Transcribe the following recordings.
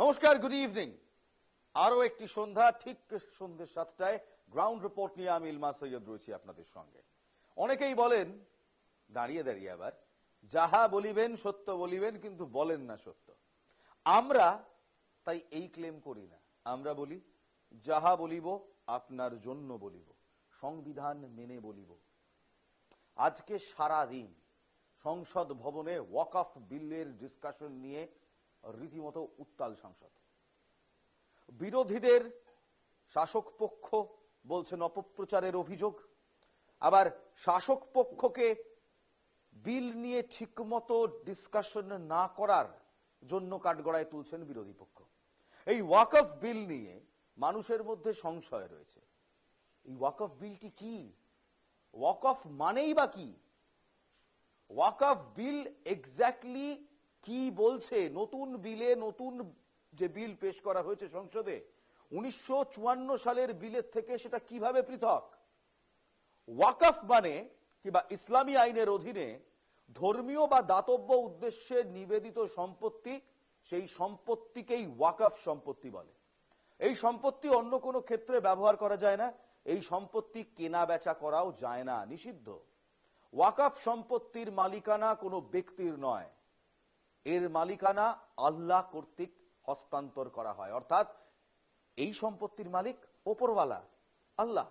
নমস্কার, good evening. আরো একটি সন্ধ্যা, ঠিক সন্ধ্যে 7টায় গ্রাউন্ড রিপোর্ট নিয়ে আমি ইলমা সৈয়দ রয়েছি আপনাদের সঙ্গে। অনেকেই বলেন দাঁড়িয়ে দাঁড়িয়ে আবার, যাহা বলিবেন সত্য বলিবেন, কিন্তু বলেন না সত্য। আমরা তাই এই ক্লেম করি না। আমরা বলি, যাহা বলিব আপনার জন্য বলিব, সংবিধান মেনে বলিব। আজকে সারা দিন সংসদ ভবনে ওয়াকফ বিলের ডিসকাশন নিয়ে রীতিমতো উত্তাল সংসদ। বিরোধীদের শাসক পক্ষ বলছেন অপপ্রচারের অভিযোগ, আবার শাসক পক্ষকে বিল নিয়ে ঠিকমতো ডিসকাশন না করার জন্য কাঠগড়ায় তুলছেন বিরোধী পক্ষ। এই ওয়াকফ বিল নিয়ে মানুষের মধ্যে সংশয় রয়েছে। এই ওয়াকফ বিলটি কি? ওয়াকফ মানেই বা কি? ওয়াকফ বিল এক্স্যাক্টলি কি বলছে? নতুন বিলে, নতুন যে বিল পেশ করা হয়েছে সংসদে 1954 সালের বিলের থেকে সেটা কিভাবে পৃথক? ওয়াকফ মানে কিংবা ইসলামী আইনের অধীনে ধর্মীয় বা দাতব্য উদ্দেশ্যে নিবেদিত সম্পত্তি, সেই সম্পত্তিকেই ওয়াকফ সম্পত্তি বলে। এই সম্পত্তি অন্য কোনো ক্ষেত্রে ব্যবহার করা যায় না, এই সম্পত্তি কেনা বেচা করাও যায় না, নিষিদ্ধ। ওয়াকফ সম্পত্তির মালিকানা কোনো ব্যক্তির নয়, এর মালিকানা আল্লাহ কর্তৃক হস্তান্তর করা হয়। অর্থাৎ এই সম্পত্তির মালিক ওপরওয়ালা আল্লাহ।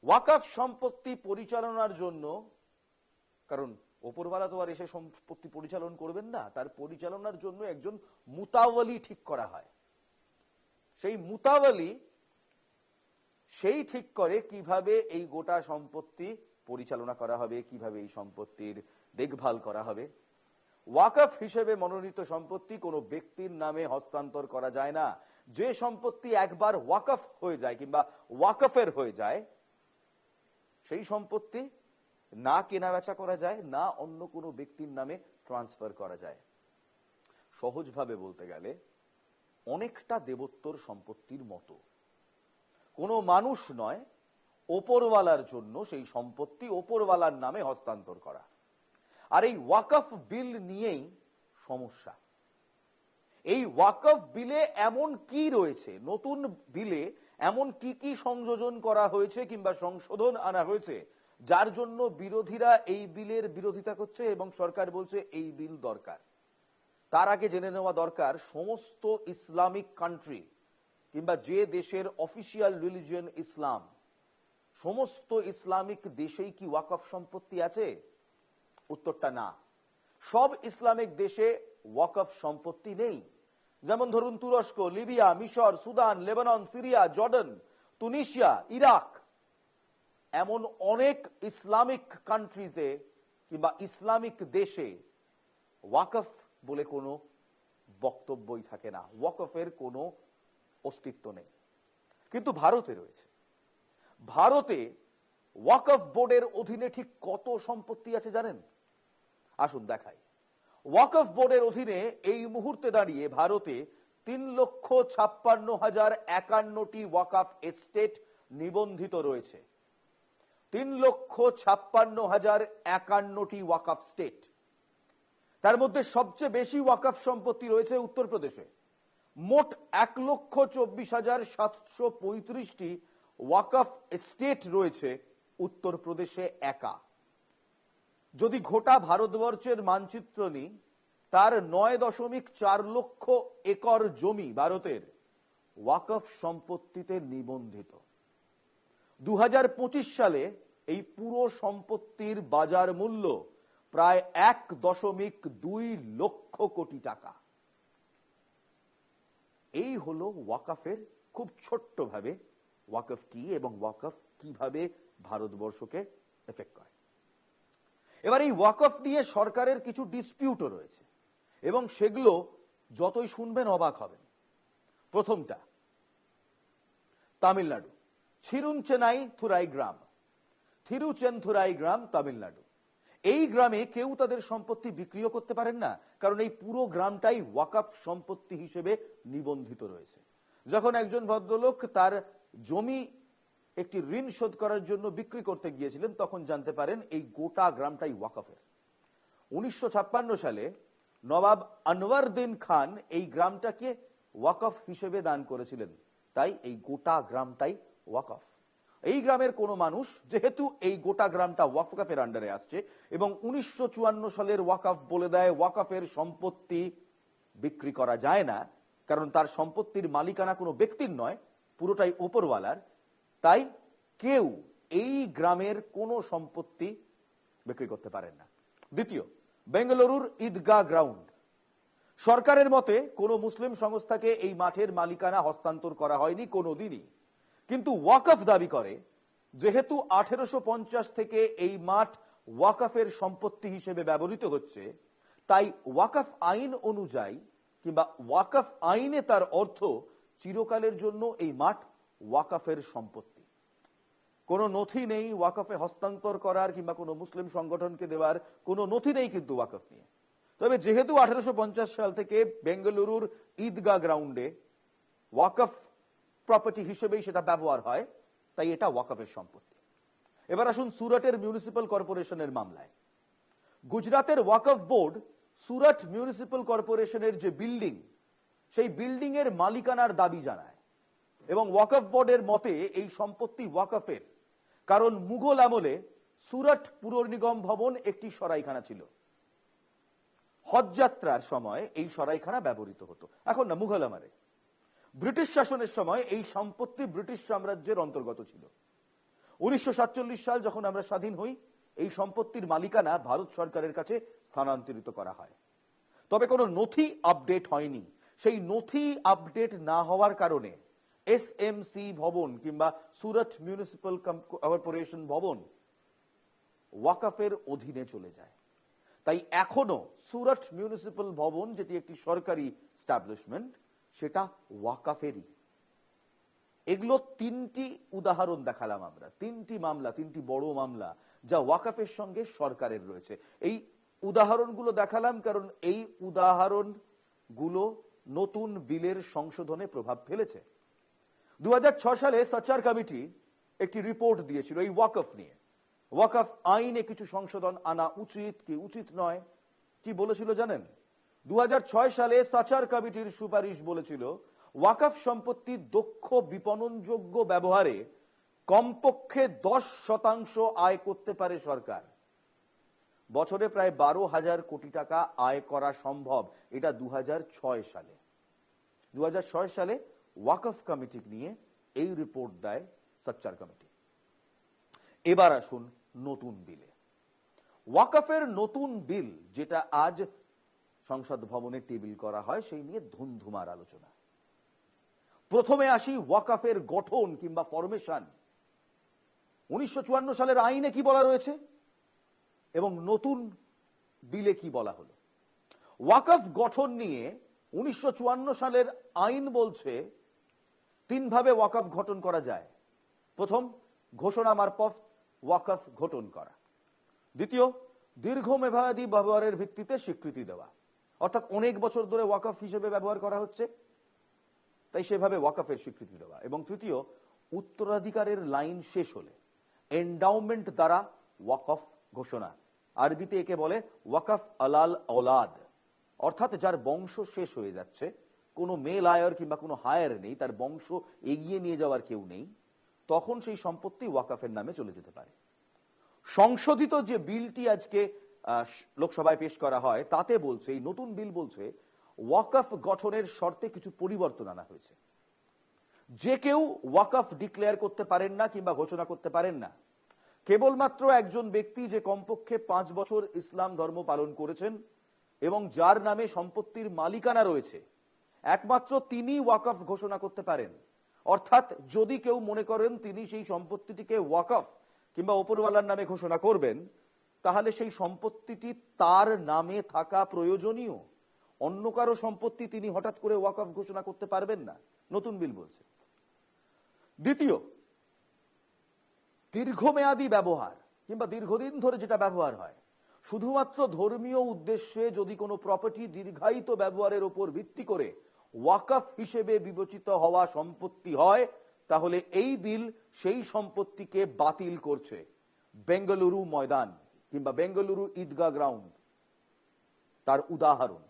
ওয়াকফ সম্পত্তি পরিচালনার জন্য, কারণ ওপরওয়ালা তো আর এসে সম্পত্তি পরিচালন করবেন না, তার পরিচালনার জন্য একজন মুতাওয়ালি ঠিক করা হয়। সেই মুতাওয়ালি সেই ঠিক করে কিভাবে এই গোটা সম্পত্তি পরিচালনা করা হবে, কিভাবে এই সম্পত্তির দেখভাল করা হবে। ওয়াকফ হিসেবে মনোনীত সম্পত্তি কোনো ব্যক্তির নামে হস্তান্তর করা যায় না। যে সম্পত্তি একবার ওয়াকফ হয়ে যায় কিংবা ওয়াকফের হয়ে যায়, সেই সম্পত্তি না কেনাবেচা করা যায়, না অন্য কোনো ব্যক্তির নামে ট্রান্সফার করা যায়। সহজভাবে বলতে গেলে অনেকটা দেবোত্তর সম্পত্তির মতো। কোনো মানুষ নয়, ওপরওয়ালার জন্য সেই সম্পত্তি ওপরওয়ালার নামে হস্তান্তর করা। আর এই ওয়াকফ বিল নিয়েই সমস্যা। এই ওয়াকফ বিলে এমন কি রয়েছে, নতুন বিলে এমন কি কি সংযোজন করা হয়েছে কিংবা সংশোধন আনা হয়েছে, যার জন্য বিরোধীরা এই বিলের বিরোধিতা করছে এবং সরকার বলছে এই বিল দরকার। তার আগে জেনে নেওয়া দরকার, সমস্ত ইসলামিক কান্ট্রি কিংবা যে দেশের অফিসিয়াল রিলিজিয়ন ইসলাম, সমস্ত ইসলামিক দেশেই কি ওয়াকফ সম্পত্তি আছে? উত্তরটা না। সব ইসলামিক দেশে ওয়াকফ সম্পত্তি নেই। যেমন ধরুন তুরস্ক, লিবিয়া, মিশর, Sudan, Lebanon, Syria, Jordan, Tunisia, Iraq, এমন অনেক ইসলামিক কান্ট্রিজে কিংবা ইসলামিক দেশে ওয়াকফ বলে কোনো বক্তব্যই থাকে না, ওয়াকফের কোনো অস্তিত্ব নেই। কিন্তু ভারতে রয়েছে। ভারতে ওয়াকফ বোর্ডের অধীনে ঠিক কত সম্পত্তি আছে জানেন? আসুন দেখাই। ওয়াকফ বোর্ডের অধীনে এই মুহূর্তে দাঁড়িয়ে ভারতে 3,56,051টি ওয়াকফ এস্টেট নিবন্ধিত রয়েছে। 3,56,051টি ওয়াকফ স্টেট। তার মধ্যে সবচেয়ে বেশি ওয়াকফ সম্পত্তি রয়েছে উত্তরপ্রদেশে। মোট 1,24,735টি ওয়াকফ এস্টেট রয়েছে উত্তরপ্রদেশে একা। যদি গোটা ভারতবর্ষের মানচিত্র নিই, তার 9.4 লক্ষ একর জমি ভারতের ওয়াকফ সম্পত্তিতে নিবন্ধিত। 2025 সালে এই পুরো সম্পত্তির বাজার মূল্য প্রায় 1.2 লক্ষ কোটি টাকা। এই হলো ওয়াকফের খুব ছোট্টভাবে ওয়াকফ কি এবং ওয়াকফ কিভাবে ভারতবর্ষকে এফেক্ট করে। এবার এই ওয়াকফ নিয়ে সরকারের কিছু ডিসপিউটও রয়েছে এবং সেগুলো যতই শুনবেন অবাক হবেন। প্রথমটা তামিলনাড়ু, থিরুচেন্নাইথুরাই গ্রাম, থিরুচেন্থুরাই গ্রাম, তামিলনাড়ু। এই গ্রামে কেউ তাদের সম্পত্তি বিক্রিও করতে পারেন না, কারণ এই পুরো গ্রামটাই ওয়াকফ সম্পত্তি হিসেবে নিবন্ধিত রয়েছে। যখন একজন ভদ্রলোক তার জমি একটি ঋণ শোধ করার জন্য বিক্রি করতে গিয়েছিলেন, তখন জানতে পারেন এই গোটা গ্রামটাই ওয়াকফের। 1956 সালে নবাব আনওয়ারউদ্দিন খান এই গ্রামটাকে ওয়াকফ হিসেবে দান করেছিলেন, তাই এই গোটা গ্রামটাই ওয়াকফ। এই গ্রামের কোন মানুষ, যেহেতু এই গোটা গ্রামটা ওয়াকফের আন্ডারে আসছে এবং 1954 সালের ওয়াকফ বলে দেয় ওয়াকফের সম্পত্তি বিক্রি করা যায় না, কারণ তার সম্পত্তির মালিকানা কোনো ব্যক্তির নয়, পুরোটাই ওপরওয়ালার, তাই কেউ এই গ্রামের কোনো সম্পত্তি বিক্রি করতে পারেন না। দ্বিতীয়, বেঙ্গালুরুর ঈদগাহ গ্রাউন্ড, সরকারের মতে কোনো মুসলিম সংস্থাকে এই মাঠের মালিকানা হস্তান্তর করা হয়নি কোনোদিনই, কিন্তু ওয়াকফ দাবি করে যেহেতু 1850 থেকে এই মাঠ ওয়াকফের সম্পত্তি হিসেবে ব্যবহৃত হচ্ছে, তাই ওয়াকফ আইন অনুযায়ী কিংবা ওয়াকফ আইনে তার অর্থ চিরকালের জন্য এই মাঠ ওয়াকফের সম্পত্তি। কোনো নথি নেই ওয়াকফে হস্তান্তর করার কিংবা কোনো মুসলিম সংগঠনকে দেওয়ার কোনো নথি নেই কিন্তু ওয়াকফ নিয়ে। তবে যেহেতু 1850 সাল থেকে বেঙ্গালুরুর ঈদগাহ গ্রাউন্ডে ওয়াকফ প্রপার্টি হিসেবেই সেটা ব্যবহার হয়, তাই এটা ওয়াকফের সম্পত্তি। এবার আসুন সুরাটের মিউনিসিপ্যাল কর্পোরেশনের মামলায়। গুজরাতের ওয়াকফ বোর্ড সুরাট মিউনিসিপ্যাল কর্পোরেশনের যে বিল্ডিং, সেই বিল্ডিং এর মালিকানার দাবি জানায় এবং ওয়াকফ বোর্ডের মতে এই সম্পত্তি ওয়াকফের, কারণ মুঘল আমলে সুরাট পুর নিগম ভবন একটি সরাইখানা ছিল। হজযাত্রার সময় এই সরাইখানা ব্যবহৃত হতো, এখন না, মুঘল আমলে। ব্রিটিশ শাসনের সময় এই সম্পত্তি ব্রিটিশ সাম্রাজ্যের অন্তর্গত ছিল। 1947 সাল যখন আমরা স্বাধীন হই, এই সম্পত্তির মালিকানা ভারত সরকারের কাছে স্থানান্তরিত করা হয়। তবে কোনো নথি আপডেট হয়নি। সেই নথি আপডেট না হওয়ার কারণে এসএমসি ভবন কিংবা সুরাট মিউনিসিপ্যাল কর্পোরেশন ভবন ওয়াকফের অধীনে চলে যায়। তাই এখনো সুরাট মিউনিসিপ্যাল ভবন, যেটি একটি সরকারি এস্টাবলিশমেন্ট, সেটা ওয়াকফেরই। এগুলো তিনটি উদাহরণ দেখালাম আমরা, তিনটি মামলা, তিনটি বড় মামলা যা ওয়াকফের সঙ্গে সরকারের রয়েছে। এই উদাহরণগুলো দেখালাম কারণ এই উদাহরণগুলো নতুন বিলের সংশোধনে প্রভাব ফেলেছে। 2006 সালে সচার কমিটি একটি রিপোর্ট দিয়েছিল এই ওয়াকফ নিয়ে। ওয়াকফ আইনে কিছু সংশোধন আনা উচিত কি উচিত নয়, কি বলেছিল জানেন? 2006 সালে সচার কমিটির সুপারিশ বলেছিল ওয়াকফ সম্পত্তি দক্ষ বিপণনযোগ্য ব্যবহারে কমপক্ষে 10% আয় করতে পারে সরকার। বছরে প্রায় 12,000 কোটি টাকা আয় করা সম্ভব, এটা 2006 সালে। 2006 সালে ওয়াকফ কমিটি নিয়ে এই রিপোর্ট দেয় সচ্চার কমিটি। এবার আসুন নতুন বিলে। ওয়াকফের নতুন বিল যেটা আজ সংসদ ভবনে টেবিল করা হয়, সেই নিয়ে ধুমধুমার আলোচনা। প্রথমে আসি ওয়াকফের গঠন কিংবা ফরমেশন। 1954 সালের আইনে কি বলা রয়েছে এবং নতুন বিলে কি বলা হলো। ওয়াকফ গঠন নিয়ে 1954 সালের আইন বলছে তিনভাবে ওয়াকফ গঠন করা যায়। প্রথম, ঘোষণা মারফত ওয়াকফ গঠন করা। দ্বিতীয়, দীর্ঘমেয়াদী ব্যবহারের ভিত্তিতে স্বীকৃতি দেওয়া, অর্থাৎ অনেক বছর ধরে ওয়াকফ হিসেবে ব্যবহার করা হচ্ছে, তাই সেভাবে ওয়াকফের স্বীকৃতি দেওয়া। এবং তৃতীয়, উত্তরাধিকারের লাইন শেষ হলে এন্ডাউমেন্ট দ্বারা ওয়াকফ ঘোষণা। আরবিতে একে বলে ওয়াকফ আলাল औलाद, অর্থাৎ যার বংশ শেষ হয়ে যাচ্ছে, কোনো মেল আয়ার কিংবা কোনো হায়ার নেই, তার বংশ এগিয়ে নিয়ে যাওয়ার কেউ নেই, তখন সেই সম্পত্তি ওয়াকফের নামে চলে যেতে পারে। সংশোধিত যে বিলটি আজকে লোকসভায় পেশ করা হয়, তাতে বলছে, এই নতুন বিল বলছে ওয়াকফ গঠনের শর্তে কিছু পরিবর্তন আনা হয়েছে। যে কেউ ওয়াকফ ডিক্লেয়ার করতে পারেন না কিংবা ঘোষণা করতে পারেন না। কেবলমাত্র একজন ব্যক্তি যে কমপক্ষে 5 বছর ইসলাম ধর্ম পালন করেছেন এবং যার নামে সম্পত্তির মালিকানা রয়েছে, একমাত্র তিনি ওয়াকফ ঘোষণা করতে পারেন। অর্থাৎ যদি কেউ মনে করেন তিনি সেই সম্পত্তিটিকে ওয়াকফ কিংবা ওপরওয়ালার নামে ঘোষণা করবেন, তাহলে সেই সম্পত্তিটি তার নামে থাকা প্রয়োজনীয়। অন্য কারো সম্পত্তি তিনি হঠাৎ করে ওয়াকফ ঘোষণা করতে পারবেন না, নতুন বিল বলছে। দ্বিতীয়, দীর্ঘমেয়াদী ব্যবহার কিংবা দীর্ঘদিন ধরে যেটা ব্যবহার হয়, শুধুমাত্র ধর্মীয় উদ্দেশ্যে যদি কোনো প্রপার্টি দীর্ঘায়িত ব্যবহারের উপর ভিত্তি করে ওয়াকফ হিসেবে বিবেচিত হওয়া সম্পত্তি হয়, তাহলে এই বিল সেই সম্পত্তিকে বাতিল করছে। বেঙ্গালুরু ময়দান কিংবা বেঙ্গালুরু ঈদগাহ গ্রাউন্ড তার উদাহরণ।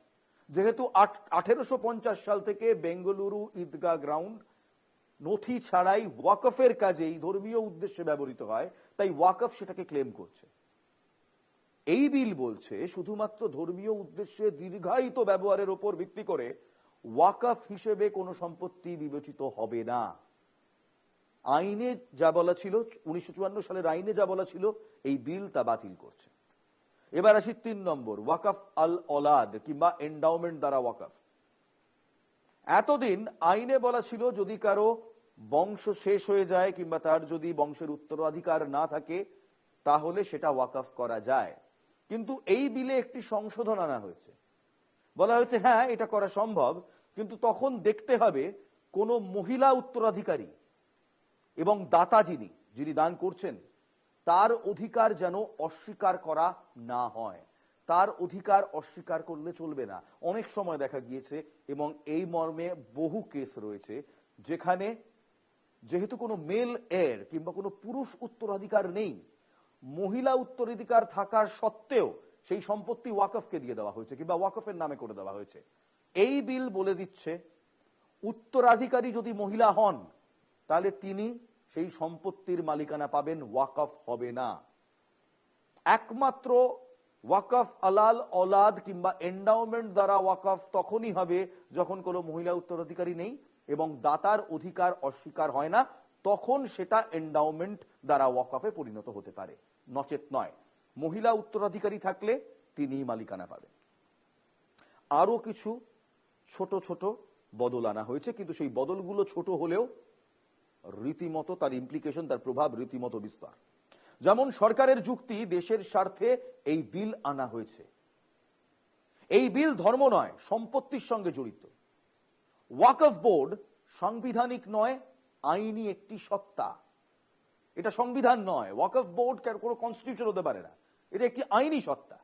যেহেতু 1850 সাল থেকে বেঙ্গালুরু ঈদগাহ গ্রাউন্ড নথি ছাড়াই ওয়াকফের কাজেই ধর্মীয় উদ্দেশ্যে ব্যবহৃত হয়, তাই ওয়াকফ সেটাকে ক্লেম করছে। এই বিল বলছে শুধুমাত্র ধর্মীয় উদ্দেশ্যে দীর্ঘায়িত ব্যবহারের উপর ভিত্তি করে ওয়াকফ হিসেবে কোনো সম্পত্তি বিবেচিত হবে না। আইনে যা বলা ছিল, 1954 সালের আইনে যা বলা ছিল, এই বিল তা বাতিল করছে। এবার আসি 3 নম্বর, ওয়াকফ আল ওলাদ কিংবা এন্ডাওমেন্ট দ্বারা ওয়াকফ। এতদিন আইনে বলা ছিল যদি কারো বংশ শেষ হয়ে যায় কিংবা তার যদি বংশের উত্তরাধিকার না থাকে তাহলে সেটা ওয়াকফ করা যায়। কিন্তু এই বিলে একটি সংশোধন আনা হয়েছে। বলা হয়েছে হ্যাঁ এটা করা সম্ভব, কিন্তু তখন দেখতে হবে কোন মহিলা উত্তরাধিকারী এবং দাতা যিনি দান করছেন তার অধিকার যেন অস্বীকার করা না হয়। তার অধিকার অস্বীকার করলে চলবে না। অনেক সময় দেখা গিয়েছে এবং এই মর্মে বহু কেস রয়েছে যেখানে যেহেতু কোনো মেল এর কিংবা কোনো পুরুষ উত্তরাধিকার নেই, মহিলা উত্তরাধিকার থাকার সত্ত্বেও সেই সম্পত্তি ওয়াকফকে দিয়ে দেওয়া হয়েছে কিংবা ওয়াকফের নামে করে দেওয়া হয়েছে। এই বিল বলে দিচ্ছে উত্তরাধিকারী যদি মহিলা হন তাহলে তিনি সেই সম্পত্তির মালিকানা পাবেন, ওয়াকফ হবে না। একমাত্র ওয়াকফ আলাল ওলাদ কিংবা এন্ডাওমেন্ট দ্বারা ওয়াকফ তখনই হবে যখন কোনো মহিলা উত্তরাধিকারী নেই এবং দাতার অধিকার অস্বীকার হয় না, তখন সেটা এন্ডাওমেন্ট দ্বারা ওয়াকফে পরিণত হতে পারে, নচেত নয়। মহিলা উত্তরাধিকারী থাকলে তিনিই মালিকানা পাবেন। আরো কিছু ছোট ছোট বদল আনা হয়েছে, কিন্তু সেই বদলগুলো ছোট হলেও রীতিমতো তার ইমপ্লিকেশন, তার প্রভাব রীতিমতো বিস্তার। যেমন সরকারের যুক্তি দেশের স্বার্থে এই বিল আনা হয়েছে। এই বিল ধর্ম নয়, সম্পত্তির সঙ্গে জড়িত। ওয়াকফ বোর্ড সাংবিধানিক নয়, আইনি একটি সত্তা। এটা সংবিধান নয়। ওয়াকফ বোর্ড কোনো কনস্টিটিউশন হতে পারে না, এটা একটি আইনি সত্তা।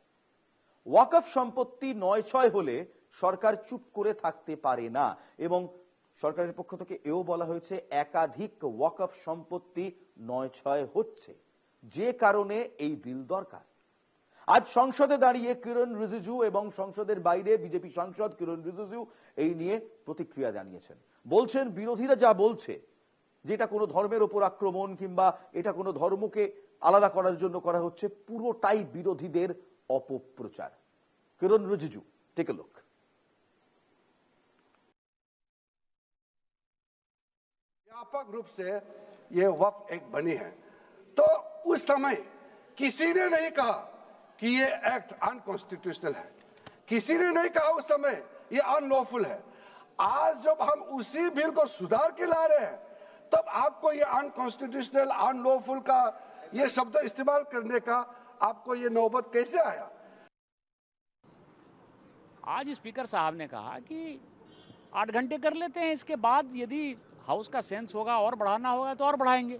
ওয়াকফ সম্পত্তি ৯/৬ হলে সরকার চুপ করে থাকতে পারে না এবং সরকারের পক্ষ থেকে এও বলা হয়েছে একাধিক ওয়াকফ সম্পত্তি ৯/৬ হচ্ছে, যে কারণে এই বিল দরকার। আজ সংসদে দাঁড়িয়ে কিরণ রিজিজু এবং সংসদের বাইরে বিজেপি সাংসদ কিরণ রিজিজু এই নিয়ে প্রতিক্রিয়া জানিয়েছেন। বলছেন বিরোধীরা যা বলছে যেটা কোনো ধর্মের উপর আক্রমণ কিংবা এটা কোনো ধর্মকে আলাদা করার জন্য করা হচ্ছে, পুরোটাই বিরোধীদের অপপ্রচার। কিরণ রিজিজু, টেক এ লুক। व्यापक रूप से ये वक्फ एक्ट बनी है, तो उस समय किसी ने नहीं कहा कि ये एक्ट अनकॉन्स्टिट्यूशनल है, किसी ने नहीं कहा उस समय ये अनलॉफुल है। आज जब हम उसी बिल को सुधार के ला रहे हैं तब आपको ये अनकॉन्स्टिट्यूशनल अनलॉफुल का ये शब्द इस्तेमाल करने का आपको ये नौबत कैसे आया? आज स्पीकर साहब ने कहा कि 8 घंटे कर लेते हैं, इसके बाद यदि हाउस का सेंस होगा और बढ़ाना होगा तो और बढ़ाएंगे।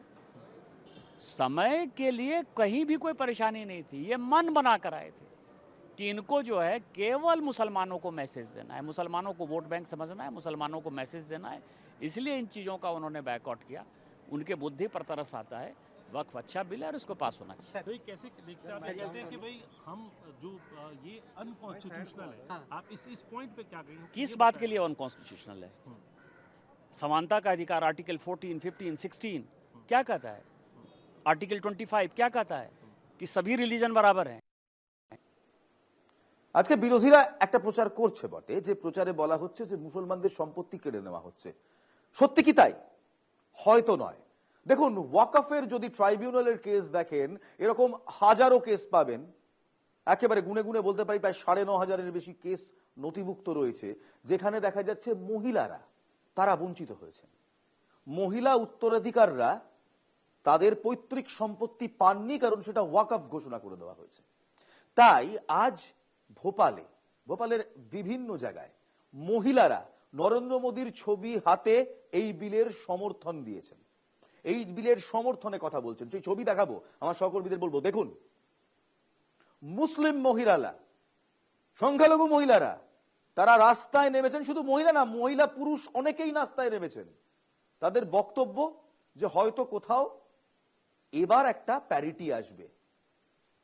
समय के लिए कहीं भी कोई परेशानी नहीं थी। ये मन बना कर आए थे कि इनको जो है केवल मुसलमानों को मैसेज देना है, मुसलमानों को वोट बैंक समझना है, मुसलमानों को मैसेज देना है, इसलिए इन चीज़ों का उन्होंने बैकआउट किया। उनके बुद्धि पर तरस आता है। वक्फ अच्छा बिल है और इसको पास होना चाहिए। तो ये कैसे देखते हैं कि भाई हम जो ये अनकॉन्स्टिट्यूशनल है, आप इस पॉइंट पे क्या कहेंगे? किस बात के लिए अनकॉन्स्टिट्यूशनल है? समानता का अधिकार आर्टिकल 14, 15, 16 क्या कहता है? आर्टिकल 25 क्या कहता है कि सभी रिलीजन बराबर हैं। আজকে বিরোধীরা একটা প্রচার করছে বটে, যে প্রচারে বলা হচ্ছে যে মুসলমানদের সম্পত্তি কেড়ে নেওয়া হচ্ছে। সত্যি কি তাই? হয়তো নয়। দেখুন, ওয়াকফের যদি ট্রাইব্যুনালের কেস দেখেন, এরকম হাজারো কেস পাবেন। একেবারে গুনে গুনে বলতে পারি প্রায় ৯,৫০০-এর বেশি কেস নথিভুক্ত রয়েছে, যেখানে দেখা যাচ্ছে মহিলারা তারা বঞ্চিত হয়েছেন। মহিলা উত্তরাধিকাররা তাদের পৈতৃক সম্পত্তি পাননি, কারণ সেটা ওয়াকফ ঘোষণা করে দেওয়া হয়েছে। তাই আজ ভোপালের বিভিন্ন জায়গায় মহিলারা নরেন্দ্র মোদীর ছবি হাতে এই বিলের সমর্থন দিয়েছেন, এই বিলের সমর্থনে কথা বলছেন। সেই ছবি দেখাবো, আমার সহকর্মীদের বলবো দেখুন, মুসলিম মহিলারা, সংখ্যালঘু মহিলারা তারা রাস্তায় নেমেছেন। শুধু মহিলা না, মহিলা পুরুষ অনেকেই রাস্তায় নেমেছেন। তাদের বক্তব্য যে হয়তো কোথাও এবার একটা প্যারিটি আসবে,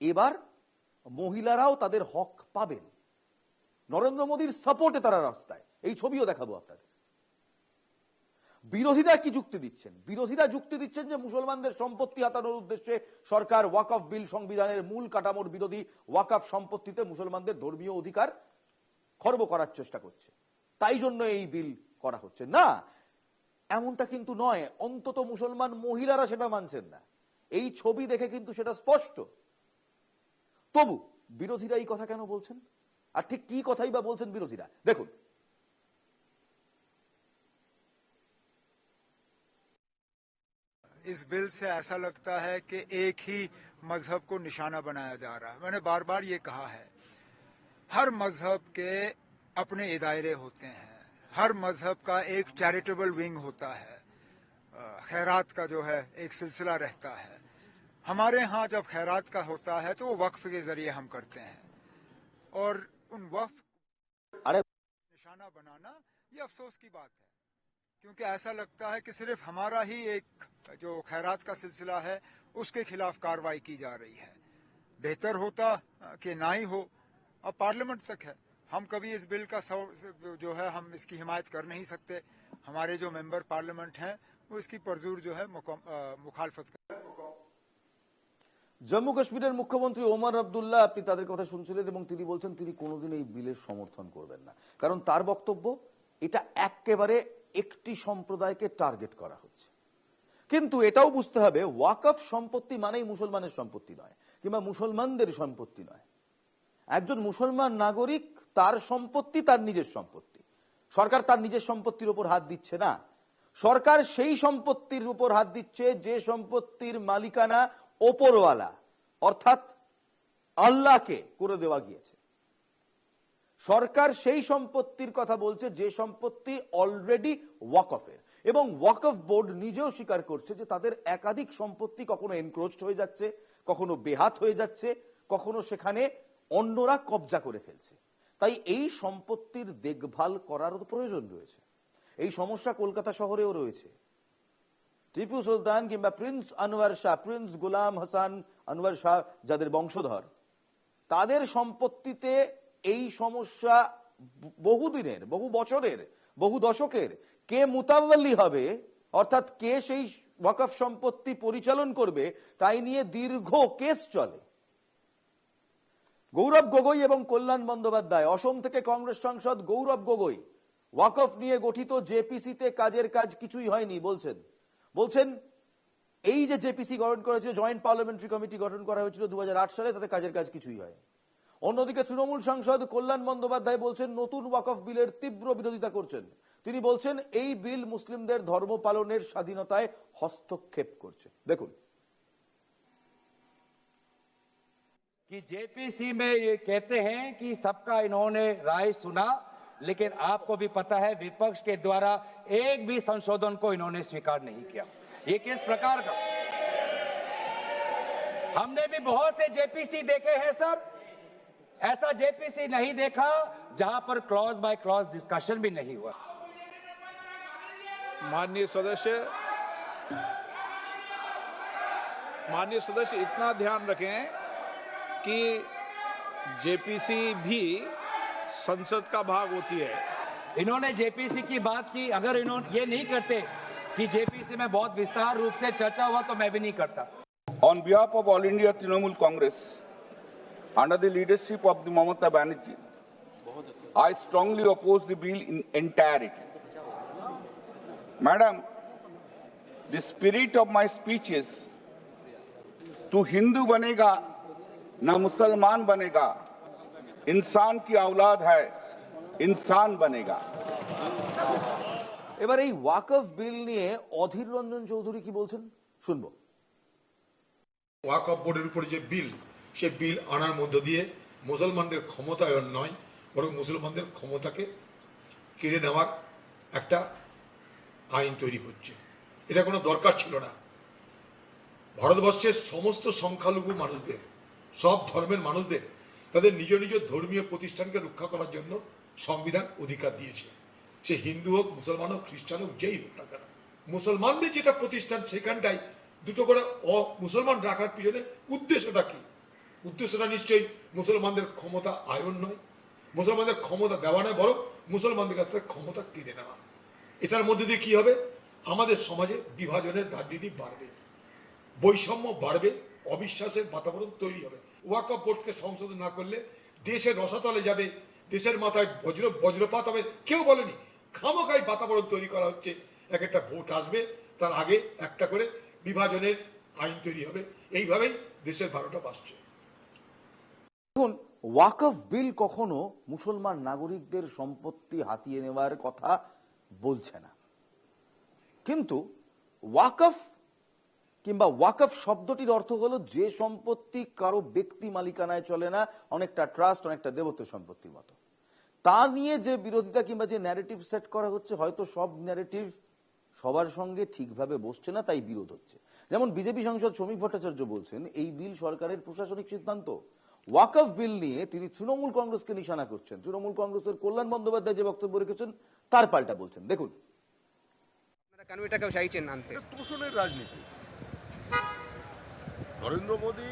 এবার মহিলারাও তাদের হক পাবেন। নরেন্দ্র মোদীর সাপোর্টে তারা রাস্তায়। এই ছবিও দেখাবো আপনাদের। বিরোধীরা কি যুক্তি দিচ্ছেন? বিরোধীরা যুক্তি দিচ্ছেন যে মুসলমানদের সম্পত্তি হাতানোর উদ্দেশ্যে সরকার ওয়াকফ বিল, সংবিধানের মূল কাঠামোর বিরোধী ওয়াকফ সম্পত্তিতে মুসলমানদের ধর্মীয় অধিকার খর্ব করার চেষ্টা করছে, তাই জন্য এই বিল করা হচ্ছে। না, এমনটা কিন্তু নয়। অন্তত মুসলমান মহিলারা সেটা মানছেন না। এই ছবি দেখে কিন্তু সেটা স্পষ্ট। তবু বিরোধীরা এই কথা কেন বলছেন? আর ঠিক কি কথাই বা বলছেন বিরোধীরা? দেখুন। इस बिल से ऐसा लगता है कि एक ही मजहब को निशाना बनाया जा रहा है। मैंने बार बार ये कहा है, हर मजहब के अपने दायरे होते हैं, हर मजहब का एक चैरिटेबल विंग होता है, खैरात का जो है एक सिलसिला रहता है। हमारे यहाँ जब खैरात का होता है तो वो वक्फ के जरिए हम करते हैं, और उन वक्फ अरे निशाना बनाना ये अफसोस की बात है, क्योंकि ऐसा लगता है कि सिर्फ हमारा ही एक जो खैरात का सिलसिला है उसके खिलाफ कार्रवाई की जा रही है। बेहतर होता कि ना ही हो। अब पार्लियामेंट तक है, हम कभी इस बिल का जो है हम इसकी हिमायत कर नहीं सकते। हमारे जो मेंबर पार्लियामेंट हैं वो इसकी परजूर जो है मुखालफत कर। জম্মু কাশ্মীরের মুখ্যমন্ত্রী ওমর আব্দুল্লাহ, আপনি তাদের কথা শুনছিলেন এবং তিনি বলছেন তিনি কোনোদিন এই বিলের সমর্থন করবেন না, কারণ তার বক্তব্য এটা একেবারে একটি সম্প্রদায়কে টার্গেট করা হচ্ছে। কিন্তু এটাও বুঝতে হবে, ওয়াকফ সম্পত্তি মানেই মুসলমানের সম্পত্তি নয়, কিংবা মুসলমানদের সম্পত্তি নয়। একজন মুসলমান নাগরিক, তার সম্পত্তি তার নিজের সম্পত্তি। সরকার তার নিজের সম্পত্তির উপর হাত দিচ্ছে না। সরকার সেই সম্পত্তির উপর হাত দিচ্ছে যে সম্পত্তির মালিকানা ওপরওয়ালা অর্থাৎ আল্লাহকে করে দেওয়া গিয়েছে। সরকার সেই সম্পত্তির কথা বলছে যে সম্পত্তি অলরেডি ওয়াকফের, এবং ওয়াকফ বোর্ড নিজেও স্বীকার করছে যে তাদের একাধিক সম্পত্তি কখনো এনক্রোচড হয়ে যাচ্ছে, কখনো বেহাত হয়ে যাচ্ছে, কখনো সেখানে অন্যরা কবজা করে ফেলছে। তাই এই সম্পত্তির দেখভাল করার প্রয়োজন রয়েছে। এই সমস্যা কলকাতা শহরেও রয়েছে। টিপু সুলতান কিংবা প্রিন্স আনোয়ার শাহ, প্রিন্স গোলাম হাসান আনোয়ার শাহ যাদের বংশধর, তাদের সম্পত্তিতে এই সমস্যা বহুদিনের, বহু বছরের, বহু দশকের। কে মুতাওয়াল্লি হবে, অর্থাৎ কে সেই ওয়াকফ সম্পত্তি পরিচালন করবে, তাই নিয়ে দীর্ঘ কেস চলে। গৌরব গগৈ এবং কল্যাণ বন্দ্যোপাধ্যায়, অসম থেকে কংগ্রেস সাংসদ গৌরব গগৈ, ওয়াকফ নিয়ে গঠিত জেপিসিতে কাজের কাজ কিছুই হয়নি বলছেন এই যে জেপিসি গঠন করেছে, জয়েন্ট পার্লামেন্টারি কমিটি গঠন করা হয়েছিল 2008 সালে, তাতে কাজের কাজ কিছুই হয়। অন্যদিকে তৃণমূল সাংসদ কল্যাণ বন্দ্যোপাধ্যায় বলছেন নতুন ওয়াকফ বিলের তীব্র বিরোধিতা করছেন। তিনি বলছেন এই বিল মুসলিমদের ধর্ম পালনের স্বাধীনতায় হস্তক্ষেপ করছে। দেখুন। कि जेपीसी में ये कहते हैं कि सबका इन्होंने राय सुना, लेकिन आपको भी पता है विपक्ष के द्वारा एक भी संशोधन को इन्होंने स्वीकार नहीं किया। ये किस प्रकार का, हमने भी बहुत से जेपीसी देखे हैं सर, ऐसा जेपीसी नहीं देखा जहां पर क्लॉज बाय क्लॉज डिस्कशन भी नहीं हुआ। माननीय सदस्य इतना ध्यान रखें कि जेपीसी भी संसद का भाग होती है। इन्होंने जेपीसी की बात की, अगर इन्होंने ये नहीं करते कि जेपीसी में बहुत विस्तार रूप से चर्चा हुआ तो मैं भी नहीं करता। On behalf of All India Trinamool Congress, under the leadership of the Mamata Banerjee, I strongly oppose the bill in entirety. Madam, the spirit of my speech is, तू हिंदू बनेगा ना मुसलमान बनेगा, इंसान की औलाद है, इंसान बनेगा। এবার এই ওয়াকফ বিল নিয়ে অধীর রঞ্জন চৌধুরী কি বলছেন শুনবো। ওয়াকফ বোর্ডের উপরে যে বিল, সে বিল আনার মধ্য দিয়ে মুসলমানদের ক্ষমতায়ন নয়, বরং মুসলমানদের ক্ষমতাকে কেড়ে নেওয়ার একটা আইন তৈরি হচ্ছে। এটা কোনো দরকার ছিল না। ভারতবর্ষের সমস্ত সংখ্যালঘু মানুষদের, সব ধর্মের মানুষদের তাদের নিজ নিজ ধর্মীয় প্রতিষ্ঠানকে রক্ষা করার জন্য সংবিধান অধিকার দিয়েছে। সে হিন্দু হোক, মুসলমান হোক, খ্রিস্টান হোক, যেই হোক না কেন, মুসলমানদের যেটা প্রতিষ্ঠান সেখানটাই দুটো করে মুসলমান রাখার পিছনে উদ্দেশ্যটা কি? উদ্দেশ্যটা নিশ্চয়ই মুসলমানদের ক্ষমতা আয়ন নয়। মুসলমানদের ক্ষমতা দেওয়া নয়, বরং মুসলমানদের কাছ থেকে ক্ষমতা কেড়ে নেওয়া। এটার মধ্যে দিয়ে কি হবে? আমাদের সমাজে বিভাজনের রাজনীতি বাড়বে, বৈষম্য বাড়বে, অবিশ্বাসের বাতাবরণ তৈরি হবে। ওয়াকফ বোর্ডকে সংশোধন না করলে দেশের রসাতলে যাবে, দেশের মাথায় বজ্রপাত হবে। কেউ বলেনি, খামোখাই বাতাবরণ তৈরি করা হচ্ছে। এক একটা ভোট আসবে, তার আগে একটা করে বিভাজনের আইন তৈরি হবে। এইভাবেই দেশের 12টা বাজছে। দেখুন, ওয়াকফ বিল কখনো মুসলমান নাগরিকদের সম্পত্তি হাতিয়ে নেওয়ার কথা বলছে না, কিন্তু ওয়াকফ কিংবা ওয়াকফ শব্দটির অর্থ হলো যে সম্পত্তি কারো ব্যক্তি মালিকানায় চলে না, অনেকটা ট্রাস্ট, অনেকটা দেবত্ব সম্পত্তির মতো। তা নিয়ে যে বিরোধিতা কিংবা যে ন্যারেটিভ সেট করা হচ্ছে, হয়তো সব ন্যারেটিভ সবার সঙ্গে ঠিকভাবে বসছে না, তাই বিরোধ হচ্ছে। যেমন বিজেপি সাংসদ শ্রমিক ভট্টাচার্য বলছেন এই বিল সরকারের প্রশাসনিক সিদ্ধান্ত। ওয়াকফ বিল নিয়ে তিনি তৃণমূল কংগ্রেসকে নিশানা করছেন। তৃণমূল কংগ্রেসের কল্যাণ বন্দ্যোপাধ্যায় যে বক্তব্য রেখেছেন তার পাল্টা বলছেন। দেখুন, কেন এটাকে চাইছেন আনতে? তোষণের রাজনীতি। নরেন্দ্র মোদী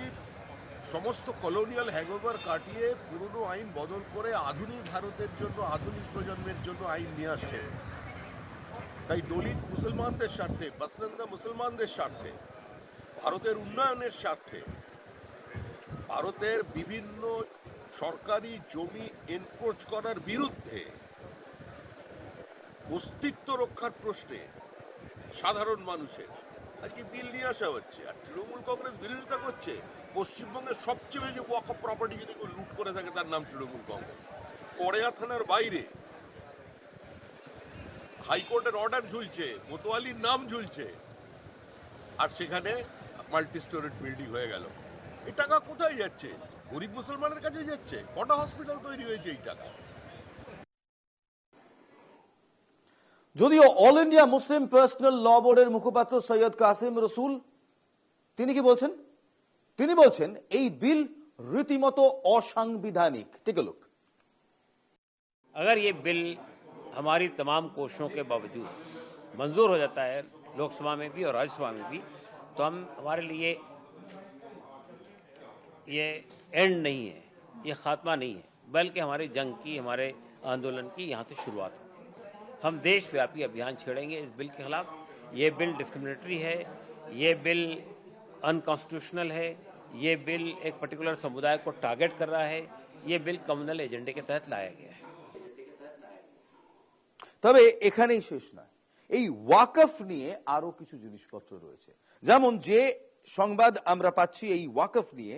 সমস্ত কলোনিয়াল হ্যাংওভার কাটিয়ে পুরনো আইন বদল করে আধুনিক ভারতের জন্য, আধুনিক প্রজন্মের জন্য আইন নিয়ে আসছে। তাই দলিত মুসলমানদের স্বার্থে, পসনন্দা মুসলমানদের স্বার্থে, ভারতের উন্নয়নের স্বার্থে, ভারতের বিভিন্ন সরকারি জমি এনক্রোচ করার বিরুদ্ধে, অস্তিত্ব রক্ষার প্রশ্নে সাধারণ মানুষের আজকে বিল নিয়ে আসা হচ্ছে। আর তৃণমূল কংগ্রেস বিরোধিতা করছে। পশ্চিমবঙ্গের সবচেয়ে বেশি ওয়াকফ প্রপার্টি যদি কেউ লুট করে থাকে তার নাম তৃণমূল কংগ্রেস। কড়েয়া থানার বাইরে হাইকোর্টের অর্ডার ঝুলছে, মোতোয়ালির নাম ঝুলছে, আর সেখানে মাল্টি স্টোরেড বিল্ডিং হয়ে গেল। এই টাকা কোথায় যাচ্ছে? গরিব মুসলমানের কাছে যাচ্ছে। কটা হসপিটাল তৈরি হয়েছে এই টাকা? যদিও অল ইন্ডিয়া মুসলিম পার্সোনাল ল বোর্ডের মুখপাত্র সৈয়দ কাসিম রসুল তিনি কি বলছেন? তিনি বলছেন এই বিল রীতিমতো অসাংবিধানিক। Take a look. अगर ये बिल हमारी तमाम कोशिशों के बावजूद मंजूर हो जाता है लोकसभा में भी और राज्यसभा में भी, तो हमारे लिए ये एंड नहीं है, ये खात्मा नहीं है, बल्कि हमारी जंग की, हमारे आंदोलन की यहाँ से शुरुआत हो। हम देशव्यापी अभियान छेड़ेंगे इस बिल के खिलाफ। ये बिल डिस्क्रिमिनेटरी है, ये बिल अनकॉन्स्टिट्यूशनल है, ये बिल एक पर्टिकुलर समुदाय को टारगेट कर रहा है, ये बिल कम्युनल एजेंडे के तहत लाया गया है। তবে এখানেই শেষ নয়, এই ওয়াকফ নিয়ে আরো কিছু জিনিসপত্র রয়েছে। যেমন যে সংবাদ আমরা পাচ্ছি এই ওয়াকফ নিয়ে,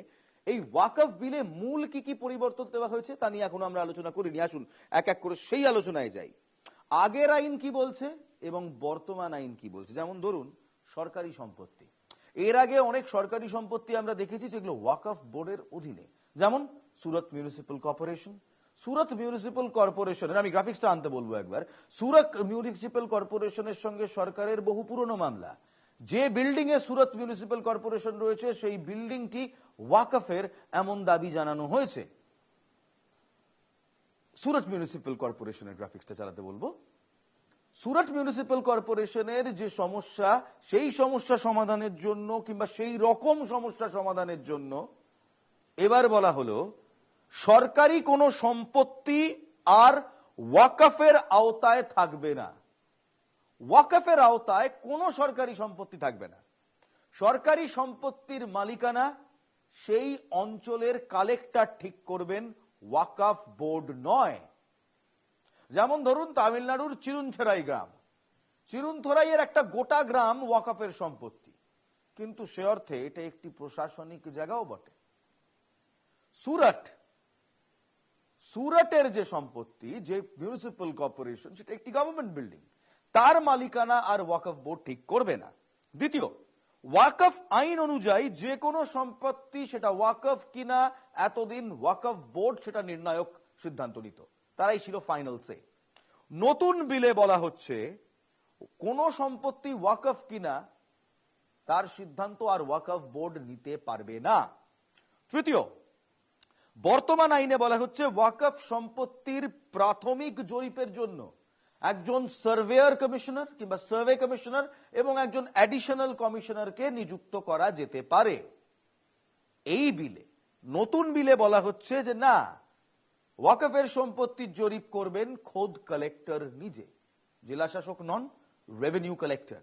এই ওয়াকফ বিলে মূল কি কি পরিবর্তন দেওয়া হয়েছে তা নিয়ে এখনো আমরা আলোচনা করিনি। আসুন এক এক করে সেই আলোচনায় যাই। আগের আইন কি বলছে এবং বর্তমান আইন কি বলছে। যেমন ধরুন সরকারি সম্পত্তি, এর আগে অনেক সরকারি সম্পত্তি আমরা দেখেছি যেগুলো ওয়াকফ বোর্ডের অধীনে, যেমন সুরত মিউনিসিপ্যাল কর্পোরেশন। সুরত মিউনিসিপ্যাল কর্পোরেশনের, আমি গ্রাফিক্সটা আনতে বলবো একবার, সুরত মিউনিসিপ্যাল কর্পোরেশনের সঙ্গে সরকারের বহু পুরনো মামলা। যে বিল্ডিং এ সুরত মিউনিসিপ্যাল কর্পোরেশন রয়েছে সেই বিল্ডিংটি ওয়াকফের এমন দাবি জানানো হয়েছে। সুরত মিউনিসিপ্যাল কর্পোরেশনের গ্রাফিক্সটা চালাতে বলবো। সুরত মিউনিসিপ্যাল কর্পোরেশনের যে সমস্যা, সেই সমস্যা সমাধানের জন্য কিংবা সেই রকম সমস্যা সমাধানের জন্য এবার বলা হলো সরকারি কোনো সম্পত্তি আর ওয়াকফের আওতায় থাকবে না। ওয়াকফের আওতায় কোনো সরকারি সম্পত্তি থাকবে না। সরকারি সম্পত্তির মালিকানা সেই অঞ্চলের কালেক্টর ঠিক করবেন, ওয়াকফ বোর্ড নয়। যেমন ধরুন তামিলনাড়ুর চিরুনথেরাই গ্রাম, চিরুনথেরাইয়ের একটা গোটা গ্রাম ওয়াকফের সম্পত্তি, কিন্তু সে অর্থে এটা একটি প্রশাসনিক জায়গাও বটে। সুরাটের যে সম্পত্তি, যে মিউনিসিপ্যাল কর্পোরেশন, সেটা একটি গভর্নমেন্ট বিল্ডিং, তার মালিকানা আর ওয়াকফ বোর্ড ঠিক করবে না। দ্বিতীয়, ওয়াকফ আইন অনুযায়ী যে কোনো সম্পত্তি সেটা ওয়াকফ কিনা এতদিন ওয়াকফ বোর্ড সেটা নির্ণায়ক সিদ্ধান্ত নিত, তারাই ছিল ফাইনাল সে। নতুন বিলে বলা হচ্ছে কোন সম্পত্তি ওয়াকফ কিনা তার সিদ্ধান্ত আর ওয়াকফ বোর্ড নিতে পারবে না। তৃতীয়, বর্তমান আইনে বলা হচ্ছে ওয়াকফ সম্পত্তির প্রাথমিক জরিপের জন্য একজন সার্ভেয়ার কমিশনার কিংবা সার্ভে কমিশনার এবং একজন অ্যাডিশনাল কমিশনারকে নিযুক্ত করা যেতে পারে। এই বিলে, নতুন বিলে বলা হচ্ছে যে না, ওয়াকফের সম্পত্তির জরিপ করবেন খোদ কালেক্টর নিজে, জেলা শাসক নন, রেভিনিউ কালেক্টর,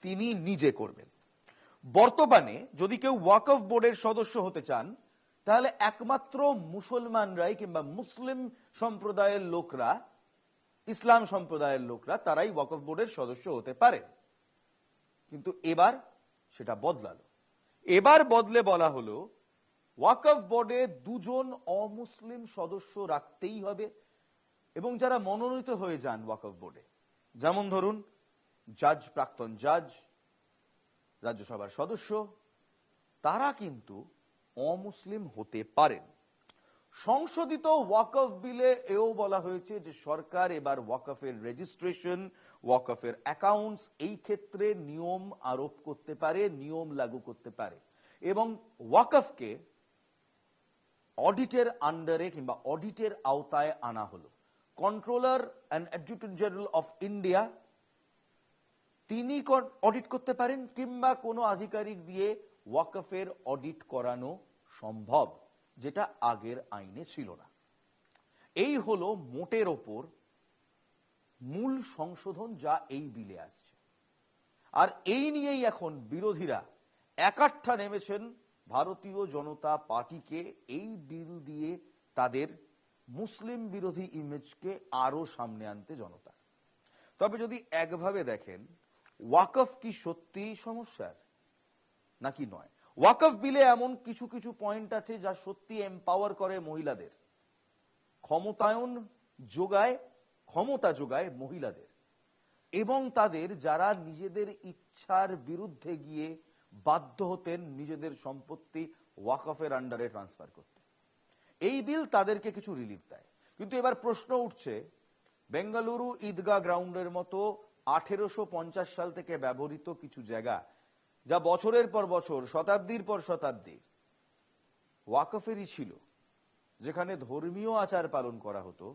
তিনি নিজে করবেন। বর্তমানে যদি কেউ ওয়াকফ বোর্ডের সদস্য হতে চান তাহলে একমাত্র মুসলমানরাই কিংবা মুসলিম সম্প্রদায়ের লোকরা, ইসলাম সম্প্রদায়ের লোকরা তারাই ওয়াকফ বোর্ডের সদস্য হতে পারে। কিন্তু এবার সেটা বদলালো। এবার বদলে বলা হলো ওয়াকফ বোর্ডে 2 জন অমুসলিম সদস্য রাখতেই হবে, এবং যারা মনোনীত হয়ে যান ওয়াকফ বোর্ডে, যেমন ধরুন জাজ, প্রাক্তন জাজ, রাজ্যসভার সদস্য, তারা কিন্তু অমুসলিম হতে পারেন। সংশোধিত ওয়াকফ বিলে এও বলা হয়েছে যে সরকার এবার ওয়াকফের রেজিস্ট্রেশন, ওয়াকফের অ্যাকাউন্টস এই ক্ষেত্রে নিয়ম আরোপ করতে পারে, নিয়ম লাগু করতে পারে, এবং ওয়াকফকে অডিটের আন্ডারে কিংবা অডিটের আওতায় আনা হলো। Controller and adjutant general of India তিনি অডিট করতে পারেন, কিংবা কোনো আধিকারিক দিয়ে ওয়াকফের অডিট করানো সম্ভব, যেটা আগের আইনে ছিল না। এই হলো মোটের ওপর মূল সংশোধন যা এই বিলে আসছে। আর এই নিয়েই এখন বিরোধীরা একাট্টা নেমেছেন ভারতীয় জনতা পার্টিকে এই বিল দিয়ে তাদের মুসলিম বিরোধী ইমেজকে আরো সামনে আনতে জনতা। তবে যদি একভাবে দেখেন, ওয়াকফ কি সত্যি সমস্যার নাকি নয়? ওয়াকফ বিলে এমন কিছু কিছু পয়েন্ট আছে যা সত্যি এম্পাওয়ার করে মহিলাদের, ক্ষমতায়ন যোগায়, ক্ষমতা যোগায় মহিলাদের, এবং তাদের যারা নিজেদের ইচ্ছার বিরুদ্ধে গিয়ে বাধ্য হতেন নিজেদের সম্পত্তি ওয়াকফের আন্ডারে ট্রান্সফার করতে, এই বিল তাদেরকে কিছু রিলিফ দেয়। কিন্তু এবার প্রশ্ন উঠছে, বেঙ্গালুরু ঈদগাহ গ্রাউন্ডের মতো 1850 সাল থেকে ব্যবহৃত কিছু জায়গা, যা বছরের পর বছর, শতাব্দীর পর শতাব্দী ওয়াকফেরই ছিল, যেখানে ধর্মীয় আচার পালন করা হতো,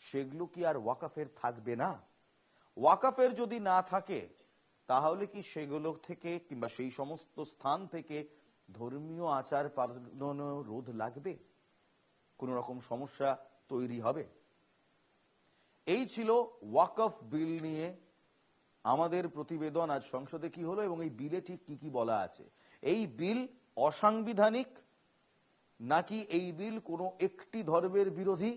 সেগুলো কি আর ওয়াকফের থাকবে না? ওয়াকফের যদি না থাকে তাহলে কি সেগুলো থেকে কিংবা সেই সমস্ত স্থান থেকে ধর্মীয় আচার পালন রোধ লাগবে? কোন রকম সমস্যা তৈরি হবে? এই ছিল ওয়াকফ বিল নিয়ে আমাদের প্রতিবেদন। আজ সংসদে কি হলো এবং এই বিলে ঠিক কি কি বলা আছে? এই বিল অসাংবিধানিক নাকি এই বিল কোনো একটি ধর্মের বিরোধী,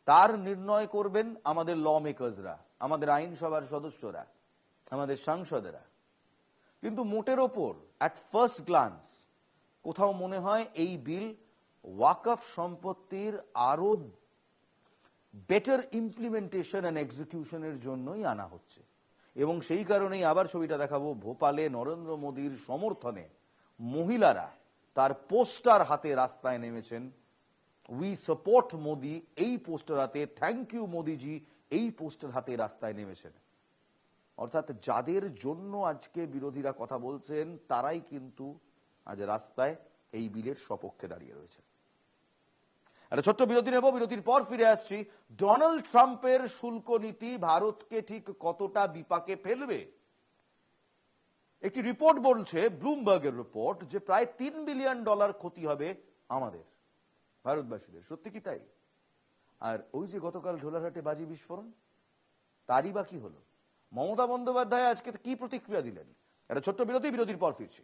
তার নির্ণয় করবেন আমাদের ল মেকার্সরা, আমাদের আইনসভার সদস্যরা, আমাদের সাংসদেরা। কিন্তু মোটের ওপর অ্যাট ফার্স্ট গ্লান্স কোথাও মনে হয় এই বিল ওয়াকফ সম্পত্তির আরো বেটার ইমপ্লিমেন্টেশন এন্ড এক্সিকিউশনের জন্যই আনা হচ্ছে। এবং সেই কারণেই আবার ছবিটা দেখাবো, ভোপালে নরেন্দ্র মোদীর সমর্থনে মহিলারা তার পোস্টার হাতে রাস্তায় নেমেছেন। উই সাপোর্ট মোদি এই পোস্টার হাতে, থ্যাংক ইউ মোদিজি এই পোস্টার হাতে রাস্তায় নেমেছেন। অর্থাৎ যাদের জন্য আজকে বিরোধীরা কথা বলছেন তারাই কিন্তু আজ রাস্তায় এই বিলের সপক্ষে দাঁড়িয়ে রয়েছে। একটা ছোট্ট বিরতি নেব, বিরতির পর ফিরে আসছি। ডোনাল্ড ট্রাম্পের শুল্ক নীতি ভারতকে ঠিক কতটা বিপাকে ফেলবে? একটি রিপোর্ট বলছে, ব্লুমবার্গের রিপোর্ট, যে প্রায় $3 বিলিয়ন ক্ষতি হবে আমাদের ভারতবাসীদের। সত্যি কি তাই? আর ওই যে গতকাল ঝোলারহাটে বাজি বিস্ফোরণ, তারই বা কি হলো? মমতা বন্দ্যোপাধ্যায় আজকে কি প্রতিক্রিয়া দিলেন? একটা ছোট্ট বিরতি, বিরতির পর ফিরছি।